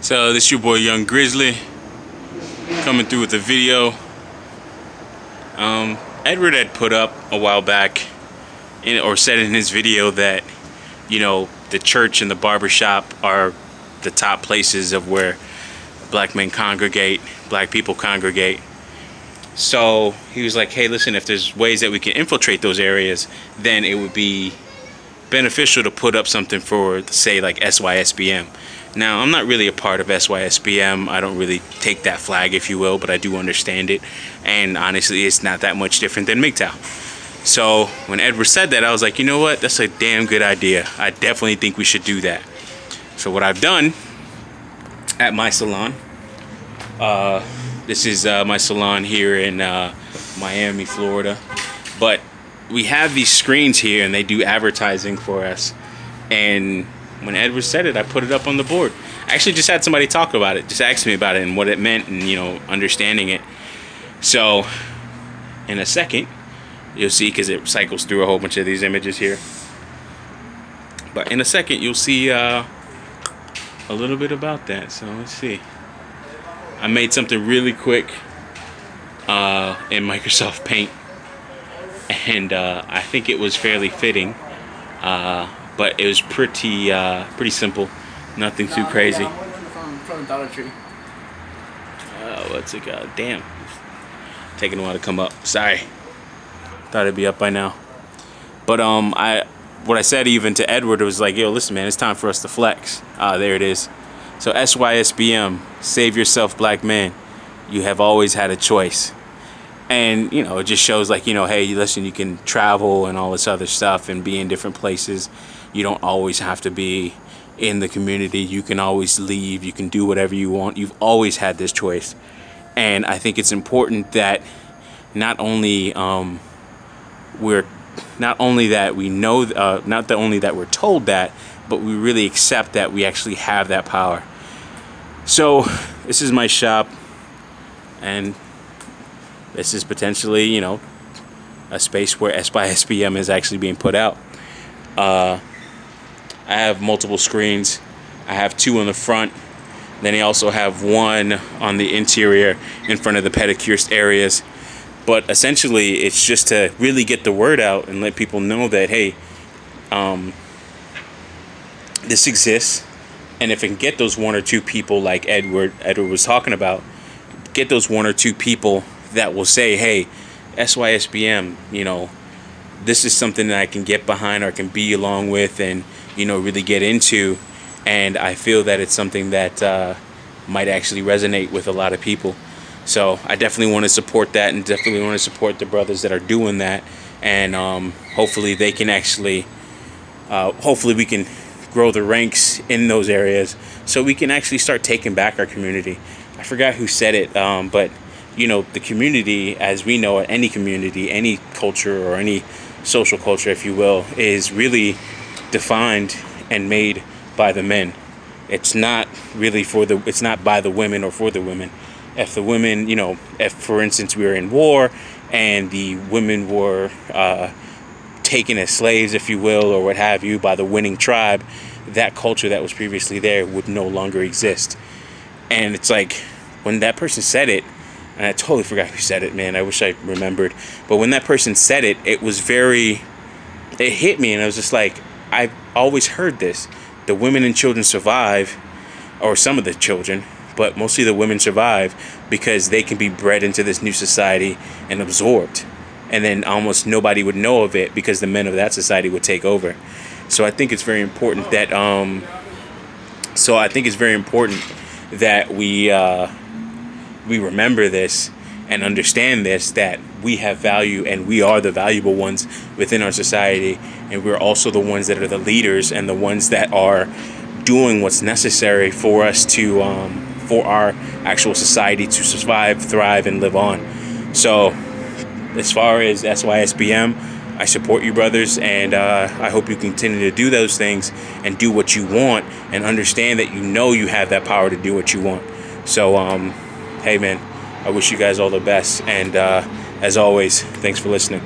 So this your boy Young Grizzly coming through with a video. Edward had put up a while back or said in his video that, you know, the church and the barbershop are the top places of where black men congregate, black people congregate. So he was like, hey, listen, if there's ways that we can infiltrate those areas, then it would be beneficial to put up something for, say, like SYSBM. Now, I'm not really a part of SYSBM. I don't really take that flag, if you will, but I do understand it. And honestly, it's not that much different than MGTOW. So when Edward said that, I was like, you know what? That's a damn good idea. I definitely think we should do that. So what I've done at my salon, this is my salon here in Miami, Florida. But we have these screens here and they do advertising for us. And when Edward said it, I put it up on the board. I actually just had somebody talk about it, just ask me about it and what it meant and, you know, understanding it. So in a second, you'll see, because it cycles through a whole bunch of these images here. But in a second, you'll see a little bit about that. So let's see. I made something really quick in Microsoft Paint. And I think it was fairly fitting. But it was pretty simple, nothing too crazy. From Dollar Tree. What's it called? Damn, taking a while to come up. Sorry, thought it'd be up by now. But what I said even to Edward was like, yo, listen, man, it's time for us to flex. There it is. So SYSBM, save yourself, black man. You have always had a choice. And, you know, it just shows, like, you know, hey, listen, you can travel and all this other stuff and be in different places. You don't always have to be in the community. You can always leave. You can do whatever you want. You've always had this choice. And I think it's important that not only we're told that, but we really accept that we actually have that power. So this is my shop, and this is potentially, you know, a space where SYSBM is actually being put out. I have multiple screens. I have two on the front. Then I also have one on the interior in front of the pedicure areas. But essentially, it's just to really get the word out and let people know that, hey, this exists. And if I can get those one or two people like Edward was talking about, get those one or two people that will say, hey, SYSBM, you know, this is something that I can get behind or can be along with and, you know, really get into. And I feel that it's something that might actually resonate with a lot of people. So I definitely want to support that, and definitely want to support the brothers that are doing that. And hopefully they can actually, hopefully we can grow the ranks in those areas so we can actually start taking back our community. I forgot who said it, but you know, the community, as we know it, any community, any culture or any social culture, if you will, is really defined and made by the men. It's not really it's not by the women or for the women. If the women, you know, if for instance we were in war and the women were taken as slaves, if you will, or what have you, by the winning tribe, that culture that was previously there would no longer exist. And it's like, when that person said it, and I totally forgot who said it, man. I wish I remembered. But when that person said it, it hit me, and I was just like, I've always heard this. The women and children survive, or some of the children, but mostly the women survive because they can be bred into this new society and absorbed. And then almost nobody would know of it because the men of that society would take over. So I think it's very important that, we remember this and understand this, that we have value and we are the valuable ones within our society, and we're also the ones that are the leaders and the ones that are doing what's necessary for us to for our actual society to survive, thrive, and live on. So as far as SYSBM, I support you, brothers, and I hope you continue to do those things and do what you want, and understand that you know you have that power to do what you want. So hey man, I wish you guys all the best, and as always, thanks for listening.